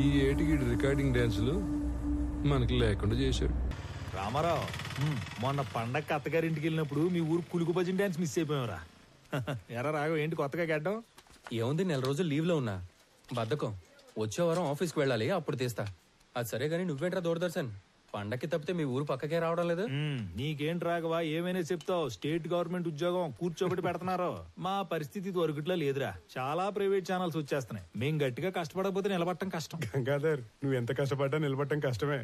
ఈ ఏటికి రికార్డింగ్ డ్యాన్సులు మనకి లేకుండా చేశాడు. రామారావు, మొన్న పండగ అత్తగారింటికి వెళ్ళినప్పుడు మీ ఊరు కులుకు భజన డ్యాన్స్ మిస్ అయిపోయావురా. ఎరా రాఘవ, ఏంటి కొత్తగా గడ్డం? ఏముంది, 4 రోజులు లీవ్ లో ఉన్నా. బద్ధకం. వచ్చే వారం ఆఫీస్కి వెళ్ళాలి, అప్పుడు తీస్తా. అది సరే గానీ నువ్వేంట్రా దూరదర్శన్? పండక్కి తప్పితే మీ ఊరు పక్కకే రావడం లేదు. నీకేంటి రాఘవ, ఏమైనా చెప్తావు? స్టేట్ గవర్నమెంట్ ఉద్యోగం కూర్చోబెట్టి పెడుతున్నారు. మా పరిస్థితి దొరకట్లా లేదురా. చాలా ప్రైవేట్ ఛానల్స్ వచ్చేస్తున్నాయి. మేం గట్టిగా కష్టపడకపోతే నిలబడటం కష్టం. గంగాధర్, నువ్వు ఎంత కష్టపడ్డా నిలబడటం కష్టమే.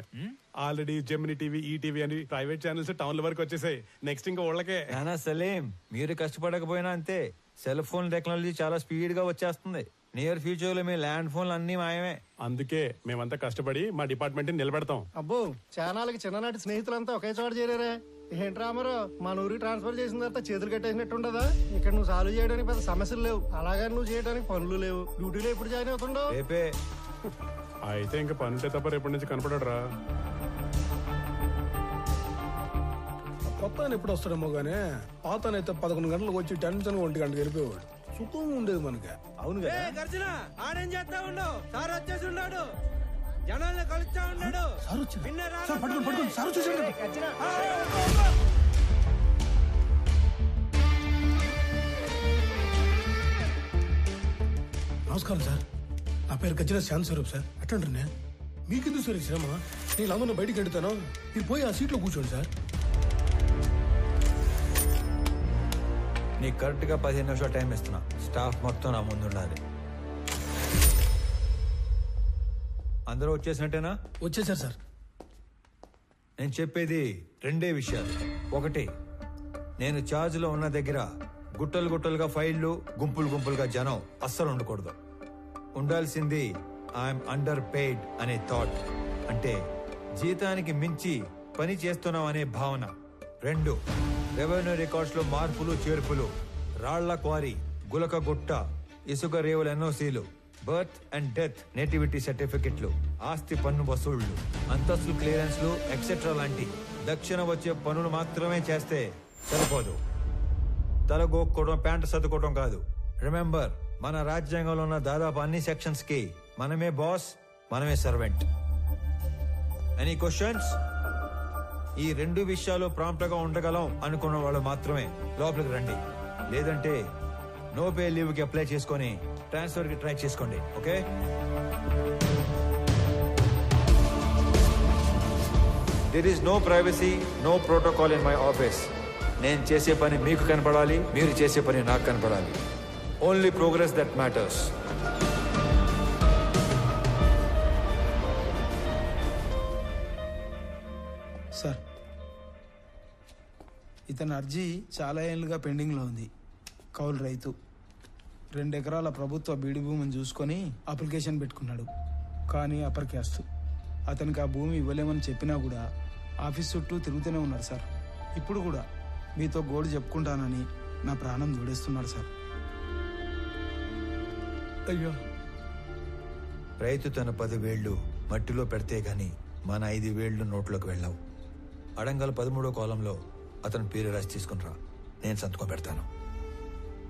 ఆల్రెడీ జెమిని టీవీ, ఈటీవీ అని ప్రైవేట్ ఛానల్స్ టౌన్ల వరకు వచ్చేసాయి. నెక్స్ట్ ఇంకా ఊళ్ళకే. నానా సలీం, మీరు కష్టపడకపోయినా అంతే. సెల్ ఫోన్ టెక్నాలజీ చాలా స్పీడ్ గా వచ్చేస్తుంది. నియర్ ఫ్యూచర్ లో మీ ల్యాండ్ ఫోన్లు అన్ని మాయమే. అందుకే మేమంతా కష్టపడి మా డిపార్ట్మెంట్ నిలబెడతాం. అబ్బో, చానాలకి చిన్ననాటి స్నేహితులంతా ఒకే చోట చేరారే. ఏంటి రామారావు, మన ఊరికి ట్రాన్స్ఫర్ చేసిన తర్వాత చేతులు కట్టేసినట్టు ఉండదా? ఇక్కడ నువ్వు సాల్వ్ చేయడానికి పెద్ద సమస్యలు లేవు, అలాగని నువ్వు చేయడానికి పనులు లేవు. డ్యూటీలో ఎప్పుడు జాయిన్ అవుతుండవు? రేపే. అయితే ఇంకా పని ఉంటే తప్ప రేపటి నుంచి కనపడరా. కొత్త ఎప్పుడు వస్తాడేమో గానీ పాతనైతే 11 గంటలకు వచ్చి టెన్షన్ 1 గంటకు వెళ్ళిపోయాడు. సుఖం ఉండేది మనకి. అవును కదా. ఆడేం చేస్తా ఉండవు, సార్ వచ్చేసి ఉన్నాడు, జనాల్ని కలుస్తా ఉన్నాడు. నమస్కారం సార్, నా పేరు గజ్జల శాంతి స్వరూప్ సార్. ఎట్లుంటారు? మీకెందుకు సార్ శ్రమ? నేను అందరూ బయటికి వెళ్తాను, మీరు పోయి ఆ సీట్లో కూర్చోండి సార్. నీకు కరెక్ట్ గా 15 నిమిషాలు టైం ఇస్తున్నా. స్టాఫ్ మొత్తం నా ముందు ఉండాలి. అందరూ వచ్చేసినట్టేనా? వచ్చేసారు సార్. నేను చెప్పేది 2 విషయాలు. ఒకటి, నేను ఛార్జ్ లో ఉన్న దగ్గర గుట్టలు గుట్టలుగా ఫైళ్లు, గుంపులు గుంపులుగా జనం అస్సలు ఉండకూడదు. ఉండాల్సింది ఐఎమ్ అండర్ పెయిడ్ అనే థాట్, అంటే జీతానికి మించి పని చేస్తున్నాం అనే భావన. 2, రెవెన్యూ రికార్డ్స్ లో మార్పులు చేర్పులు, రాళ్ల క్వారీ, గులక గుట్ట, ఇసుక రేవుల ఎన్ఓసీలు, బర్త్ అండ్ డెత్ నేటివిటీ సర్టిఫికెట్లు, ఆస్తి పన్ను వసూళ్లు, అంతస్తులు క్లియరెన్స్లు ఎక్సెట్రా లాంటి దక్షిణ వచ్చే పనులు మాత్రమే చేస్తే సరిపోదు. తలగోక్కోవడం, ప్యాంటు సర్దుకోవడం కాదు. రిమెంబర్, మన రాజ్యాంగంలో ఉన్న దాదాపు అన్ని సెక్షన్స్ కి మనమే బాస్, మనమే సర్వెంట్. Any questions? ఈ 2 విషయాలు ప్రాంప్ట్ గా ఉండగలం అనుకున్న వాళ్ళు మాత్రమే లోపలికి రండి. లేదంటే నో పే లీవ్ కి అప్లై చేసుకొని ట్రాన్స్ఫర్ కి ట్రై చేసుకోండి. Okay? There is no privacy, no protocol in my office. నేను చేసే పని మీకు కనపడాలి, మీరు చేసే పని నాకు కనపడాలి. Only progress that matters. Sir, ఇతని అర్జీ చాలా ఏళ్ళుగా పెండింగ్లో ఉంది. కౌలు రైతు, 2 ఎకరాల ప్రభుత్వ బీడు భూమిని చూసుకొని అప్లికేషన్ పెట్టుకున్నాడు. కానీ అప్పర్ క్యాస్ట్. అతనికి ఆ భూమి ఇవ్వలేమని చెప్పినా కూడా ఆఫీస్ చుట్టూ తిరుగుతూనే ఉన్నాడు సార్. ఇప్పుడు కూడా మీతో గోడు చెప్పుకుంటానని నా ప్రాణం జోడేస్తున్నాడు సార్. అయ్యో, రైతు తన 10 వేళ్లు మట్టిలో పెడితే గాని మన 5 వేళ్లు నోట్లోకి వెళ్ళావు. అడంగల్ 13వ కాలంలో అతని పేరు రాసి తీసుకునిరా, నేను సంతకం పెడతాను.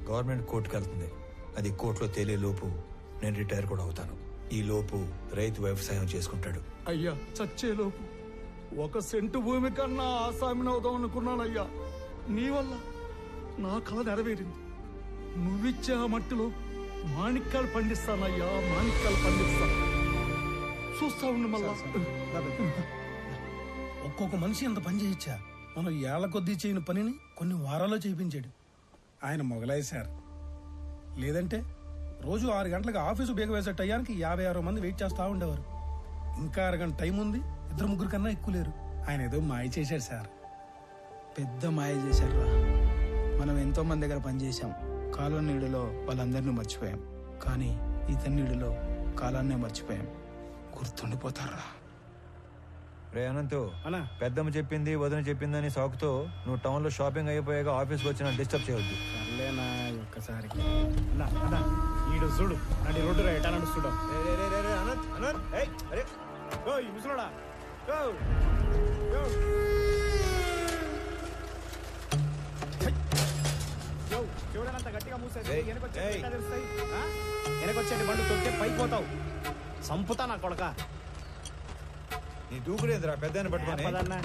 గవర్నమెంట్ కోర్టుకు వెళ్తుంది. అది కోర్టులో తేలే లోపు నేను రిటైర్ కూడా అవుతాను. ఈ లోపు రైతు వ్యవసాయం చేసుకుంటాడు. అయ్యా, చచ్చేలోపు 1 సెంటు భూమి కన్నా ఆసామిని అవుదాం అనుకున్నానయ్యా. నీ వల్ల నా కళ నెరవేరింది. నువ్విచ్చే ఆ మట్టిలో మాణిక్యాలు పండిస్తానయ్యా, మాణిక్యాలు పండిస్తాను. చూస్తా ఉండు మళ్ళా. ఒక్కొక్క మనిషి ఎంత పని చేయొచ్చా? మనం ఏళ్ల కొద్దీ చేయని పనిని కొన్ని వారాల్లో చేయించాడు ఆయన. మొగలాయి సార్. లేదంటే రోజు 6 గంటలకు ఆఫీసు బేగ వేసే టయానికి 56 మంది వెయిట్ చేస్తా ఉండేవారు. ఇంకా 6 గంట టైం ఉంది, 2-3 కన్నా ఎక్కువ లేరు. ఆయన ఏదో మాయ చేశాడు సార్. పెద్ద మాయ చేశారా. మనం ఎంతో మంది దగ్గర పనిచేశాం. కాలం నీడలో వాళ్ళందరినీ మర్చిపోయాం. కానీ ఇతని నీడలో కాలాన్నే మర్చిపోయాం. గుర్తుండిపోతారా? రే అనంతు, పెద్దమ్మ చెప్పింది, వదిన చెప్పిందని సాకుతో నువ్వు టౌన్ లో షాపింగ్ అయిపోయాక ఆఫీస్కి వచ్చిన డిస్టర్బ్ చేయవద్దు. సర్లేనా, ఒక్కసారి ఈడు చూడు, నడి రోడ్డు ఎటా నడుస్తుడా. ముసలోడా, చెవుడనంత గట్టిగా మూసేసి వెనకొచ్చేటి బండు తొక్కితే పైపోతావు. సంపుతా నా కొడక. నీ దూకుడేంద్రా పెద్ద పట్టుకొని. పదన్నా.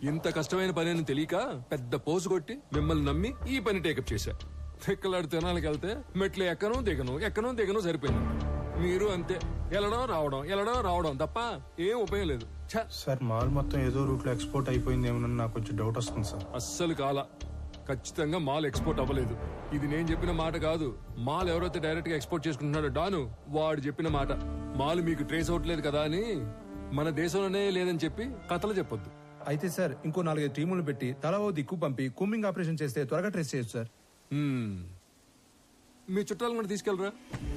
ఇంత కష్టమైన పని అని తెలియక పెద్ద పోసు కొట్టి మిమ్మల్ని నమ్మి ఈ పని టేకప్ చేశా. ఎక్కలాడు తినాలకి వెళ్తే మెట్లు ఎక్కను దిగను సరిపోయింది. మీరు అంతే, వెళ్ళడం రావడం తప్ప ఏం ఉపయోగం లేదు. ఛ! సార్ మాల్ మొత్తం ఏదో రూట్ లో ఎక్స్పోర్ట్ అయిపోయింది ఏమన్నా నాకు కొంచెం డౌట్ వస్తుంది సార్. అస్సలు కాల, ఖచ్చితంగా మాల్ ఎక్స్పోర్ట్ అవ్వలేదు. ఇది నేను చెప్పిన మాట కాదు. మాల్ ఎవరైతే డైరెక్ట్ గా ఎక్స్పోర్ట్ చేసుకుంటున్నాడో డాను వాడు చెప్పిన మాట. మాల్ మీకు ట్రేస్ అవ్వట్లేదు కదా అని మన దేశంలోనే లేదని చెప్పి కథలు చెప్పొద్దు. అయితే సార్ ఇంకో 4 టీములు పెట్టి తలా ఓ దిక్కు పంపి కూంబింగ్ ఆపరేషన్ చేస్తే త్వరగా ట్రేస్ చేయొచ్చు సార్. మీ చుట్టాలను కూడా తీసుకెళ్ళరా.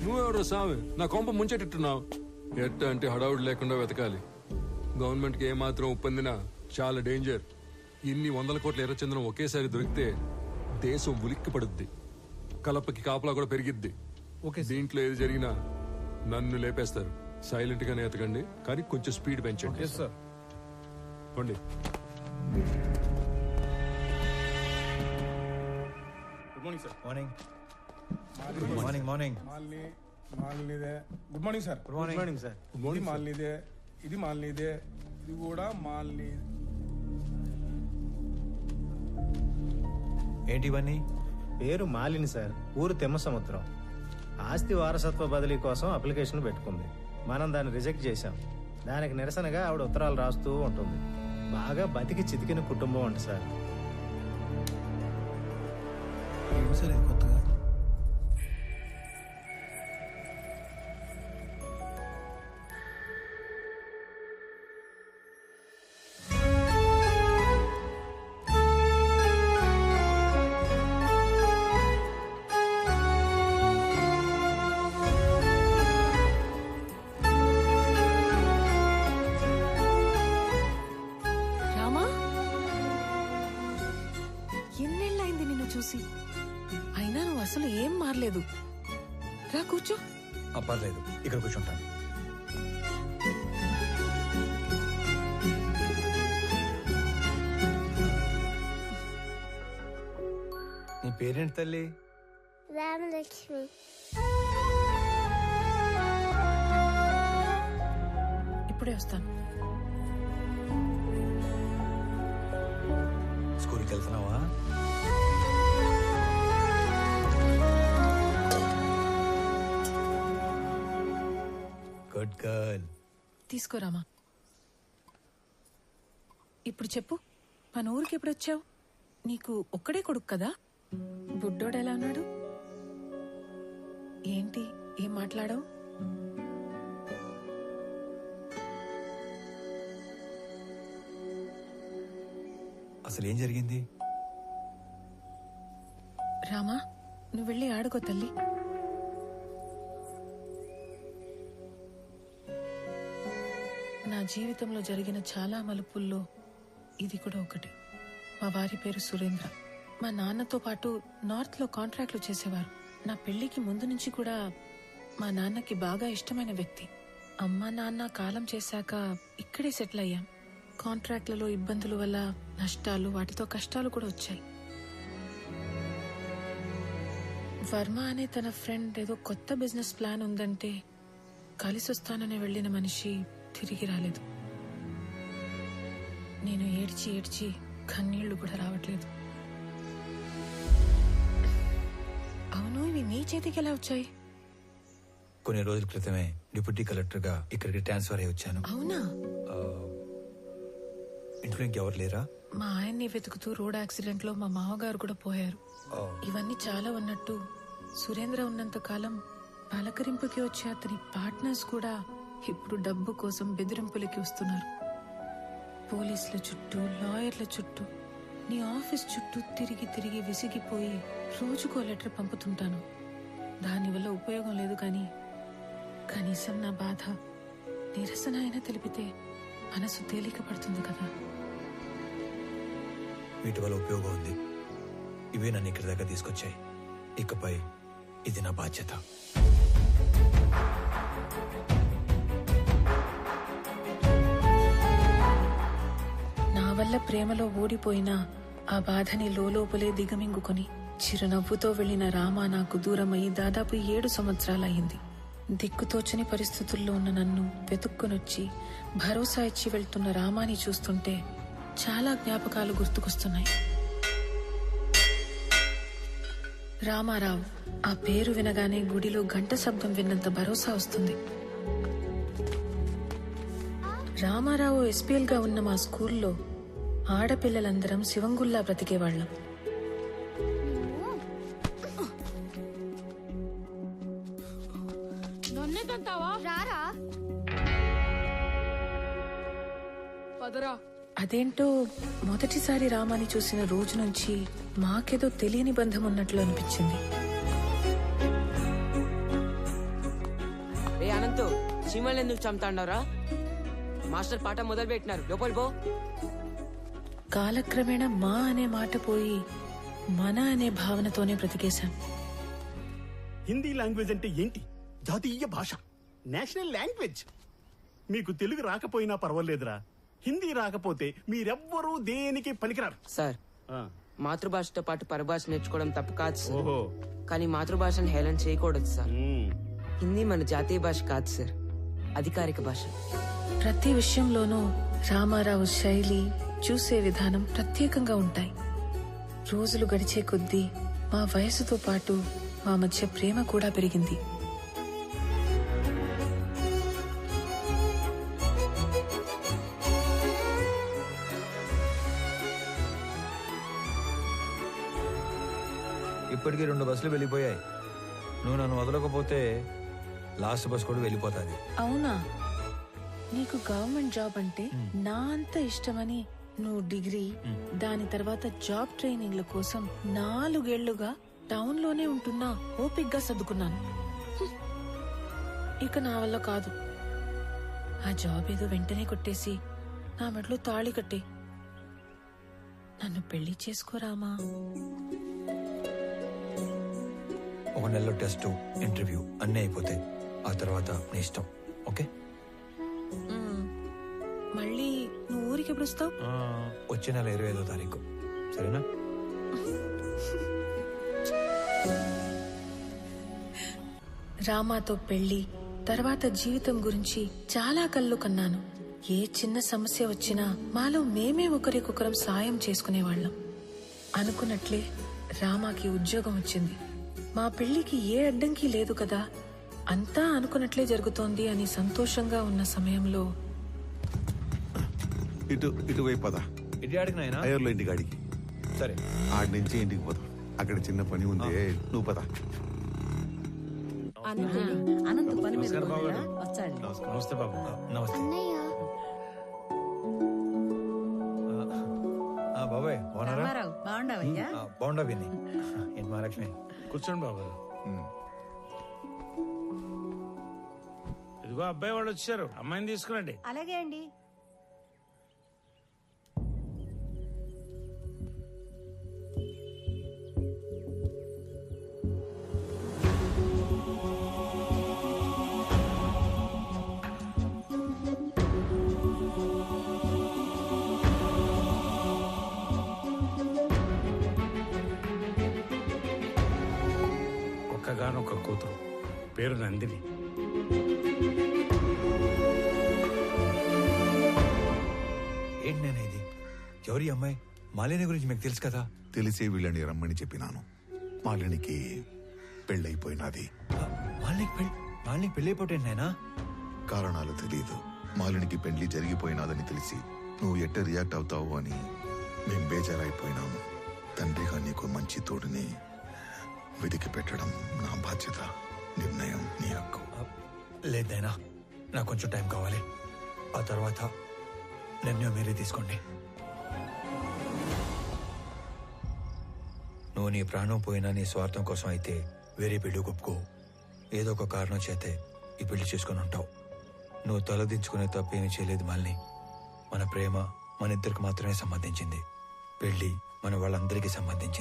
నువ్వెవరో సామి నా కొంప ముంచెట్టున్నావు. ఎట్ట అంటే హడావుడి లేకుండా వెతకాలి. గవర్నమెంట్ కి ఏమాత్రం ఒప్పందినా చాలా డేంజర్. ఇన్ని 100 కోట్ల ఎర్రచందనం ఒకేసారి దొరికితే దేశం ఉలిక్కి పడుద్ది. కలపకి కాపలా కూడా పెరిగిద్ది. దీంట్లో ఏది జరిగినా నన్ను లేపేస్తారు. సైలెంట్ గానే ఎతకండి, కానీ కొంచెం స్పీడ్ పెంచండి. పండి. మార్నింగ్. మాల్నీదే. Good morning sir. Good morning sir. ఇది మాల్నీదే, ఇది మాల్నీదే, ఇది కూడా మాల్నీ. ఏంటి ఇవన్నీ? పేరు మాలిని సార్, ఊరు తిమ్మసముద్రం. ఆస్తి వారసత్వ బదిలీ కోసం అప్లికేషన్ పెట్టుకుంది. మనం దాన్ని రిజెక్ట్ చేశాం. దానికి నిరసనగా ఆవిడ ఉత్తరాలు రాస్తూ ఉంటుంది. బాగా బతికి చితికిన కుటుంబం అంట సార్. సరే కొత్తగా చూసి. అయినా నువ్వు అసలు ఏం మారలేదు. రా కూర్చో. పర్లేదు, ఇక్కడ కూర్చుంటాను. నీ పేరేంటి తల్లి? రామలక్ష్మి. ఇప్పుడే వస్తాను. స్కూల్కి వెళ్తున్నావా? Good girl. తీసుకోరామా. ఇప్పుడు చెప్పు, మన ఊరికి ఎప్పుడు వచ్చావు? నీకు ఒక్కడే కొడుకు కదా? బుడ్డోడు ఎలా ఉన్నాడు? ఏంటి ఏం మాట్లాడావు? అసలు ఏం జరిగింది? రామా, నువ్వు వెళ్ళి ఆడుకో తల్లి. నా జీవితంలో జరిగిన చాలా మలుపుల్లో ఇది కూడా ఒకటి. మా వారి పేరు సురేంద్ర. మా నాన్నతో పాటు నార్త్ లో కాంట్రాక్ట్లు చేసేవారు. నా పెళ్లికి ముందు నుంచి కూడా మా నాన్నకి బాగా ఇష్టమైన వ్యక్తి. అమ్మా నాన్న కాలం చేశాక ఇక్కడే సెటిల్ అయ్యాం. కాంట్రాక్ట్లలో ఇబ్బందుల వల్ల నష్టాలు, వాటితో కష్టాలు కూడా వచ్చాయి. వర్మ అనే తన ఫ్రెండ్ ఏదో కొత్త బిజినెస్ ప్లాన్ ఉందంటే కలిసొస్తానని వెళ్లిన మనిషి తిరిగి రాలేదు. నేను ఏడ్చి ఏడ్చి కన్నీళ్లు కూడా రావట్లేదు. అవును, ఇవి నీ చేతికి ఎలా వచ్చాయి? కొన్ని రోజుల క్రితమే డిప్యూటీ కలెక్టర్ గా ఇక్కడికి ట్రాన్స్ఫర్ అయ్యి వచ్చాను. అవునా? ఇంట్లో ఇంకెవరు లేరా? మా ఆయన్ని వెతుకుతూ రోడ్ యాక్సిడెంట్ లో మా మామగారు కూడా పోయారు. ఇవన్నీ చాలా ఉన్నట్టు సురేంద్ర ఉన్నంత కాలం పలకరింపుకి వచ్చే అతని పార్ట్నర్స్ కూడా ఇప్పుడు డబ్బు కోసం బెదిరింపులకి వస్తున్నారు. పోలీసుల చుట్టూ, లాయర్ల చుట్టూ, నీ ఆఫీస్ చుట్టూ తిరిగి తిరిగి విసిగిపోయి రోజుకో లెటర్ పంపుతుంటాను. దానివల్ల ఉపయోగం లేదు, కానీ కనీసం నా బాధ, నిరసన అయినా తెలిపితే మనసు తేలిక పడుతుంది కదా. వీటి వల్ల ఉపయోగం ఉంది. ఇవే నన్ను ఇక్కడి దాకా తీసుకొచ్చాయి. ఇకపై ఇది నా బాధ్యత. నా వల్ల ప్రేమలో ఓడిపోయినా ఆ బాధని లోపలే దిగమింగుకొని చిరునవ్వుతో వెళ్లిన రామ నాకు దూరమయ్యి దాదాపు 7 సంవత్సరాలయ్యింది. దిక్కుతోచని పరిస్థితుల్లో ఉన్న నన్ను వెతుక్కునొచ్చి భరోసా ఇచ్చి వెళ్తున్న రామాని చూస్తుంటే చాలా జ్ఞాపకాలు గుర్తుకొస్తున్నాయి. రామారావు, ఆ పేరు వినగానే గుడిలో గంట శబ్దం విన్నంత భరోసా వస్తుంది. రామారావు ఎస్పీఎల్ గా ఉన్న మా స్కూల్లో ఆడపిల్లలందరం శివంగుల్లా బ్రతికేవాళ్లం. అదేంటో మొదటిసారి రామాని చూసిన రోజు నుంచి మాకేదో తెలియని బంధం ఉన్నట్లు అనిపించింది. ఏ అనంతు, చీమల్ని ఎందుకు చంపుతాండవరా? మాస్టర్ పాట మొదలు పెట్టినారు, లోపలి పో. కాలక్రమేణా మా అనే మాట పోయి మన అనే భావనతోనే బ్రతికేశాం. హిందీ లాంగ్వేజ్ అంటే ఏంటి? జాతీయ భాష, నేషనల్ లాంగ్వేజ్. మీకు తెలుగు రాకపోయినా పర్వాలేదురా, హిందీ రాకపోతే మీరెవ్వరూ దేనికి పనికిరారు. సార్, మాతృభాషతో పాటు పరభాష నేర్చుకోవడం తప్పు కాదు సార్. ఓహో, కానీ మాతృభాషను హేళన చేయకూడదు సార్. హిందీ మన జాతీయ భాష కాదు సార్, అధికారిక భాష. ప్రతి విషయంలోనూ రామారావు శైలి, చూసే విధానం ప్రత్యేకంగా ఉంటాయి. రోజులు గడిచే కొద్దీ మా వయసుతో పాటు మా మధ్య ప్రేమ కూడా పెరిగింది. ఇప్పటికీ 2 బస్సులు వెళ్ళిపోయాయి. నువ్వు నన్ను వదలకపోతే లాస్ట్ బస్ కూడా వెళ్ళిపోతాది. అవునా? నీకు గవర్నమెంట్ జాబ్ అంటే నా అంత ఇష్టమని నువ్వు డిగ్రీ, దాని తర్వాత జాబ్ ట్రైనింగ్ల కోసం 4 ఏళ్లుగా టౌన్ లోనే ఉంటున్నా ఓపిగ్గా సర్దుకున్నాను. ఇక నా వల్ల కాదు. ఆ జాబ్ ఏదో వెంటనే కొట్టేసి నా మెడలో తాళి కట్టే నన్ను పెళ్లి చేసుకోరామా. 1 నెలలో టెస్ట్, ఇంటర్వ్యూ అన్నీ అయిపోతాయి. ఆ తర్వాత నీ ఇష్టం. ఓకే? మళ్ళీ నువ్వు ఊరికి ఎప్పుడు వస్తావు? వచ్చే నెల 25వ తారీఖు. సరేనా? రామాతో పెళ్లి తర్వాత జీవితం గురించి చాలా కళ్ళు కన్నాను. ఏ చిన్న సమస్య వచ్చినా మాలో మేమే ఒకరికొకరం సాయం చేసుకునేవాళ్లం. అనుకున్నట్లే రామాకి ఉద్యోగం వచ్చింది. మా పెళ్లికి ఏ అడ్డంకి లేదు కదా, అంతా అనుకున్నట్లే జరుగుతోంది అని సంతోషంగా ఉన్న సమయంలో ఇటువైపు పద. ఇటు ఆడికి నాయనా? అయ్యర్లో ఇంటికి అడిగి. సరే, ఆడి నుంచి ఇంటికి పోదాం. అక్కడ చిన్న పని ఉంది, నువ్వు పద. నమస్తే బాబు. నమస్తే బాబాయ్. బాగుండా విని. ఏంటి మహాలక్ష్మి? కూర్చోండి బాబు. ఇదిగో అబ్బాయి వాళ్ళు వచ్చారు, అమ్మాయిని తీసుకురండి. అలాగే అండి. ఒక్కగానొక్క కూతురు, పేరు నందిని. ఏంటి నేను ఇది? ఎవరి అమ్మాయి? మాలిని గురించి మీకు తెలుసు కదా? తెలిసే వీళ్ళని రమ్మని చెప్పినాను. మాలినికి పెళ్ళైపోయినది. మాలినికి పెళ్ళైపోయింది నాయనా? కారణాలు తెలియదు. మాలినికి పెళ్లి జరిగిపోయినాదని తెలిసి నువ్వు ఎట్ట రియాక్ట్ అవుతావు అని మేం బేజారైపోయినాము. తండ్రిగా నీకు మంచి తోడుని వెతికి పెట్టడం నా బాధ్యత. నిర్ణయం నీ హక్కు. లేదైనా నాకు కొంచెం టైం కావాలి. ఆ తర్వాత నిర్ణయం మీరే తీసుకోండి. నువ్వు నీ ప్రాణం పోయినా నీ స్వార్థం కోసం అయితే వేరే పెళ్లి ఒప్పుకో. ఏదో ఒక కారణం చేతే ఈ పెళ్లి చేసుకుని ఉంటావు. నువ్వు తలదించుకునే తప్పేమీ చేయలేదు మాలిని. మన ప్రేమ మన ఇద్దరికి మాత్రమే సంబంధించింది. పెళ్లి మన వాళ్ళందరికీ సంబంధించింది.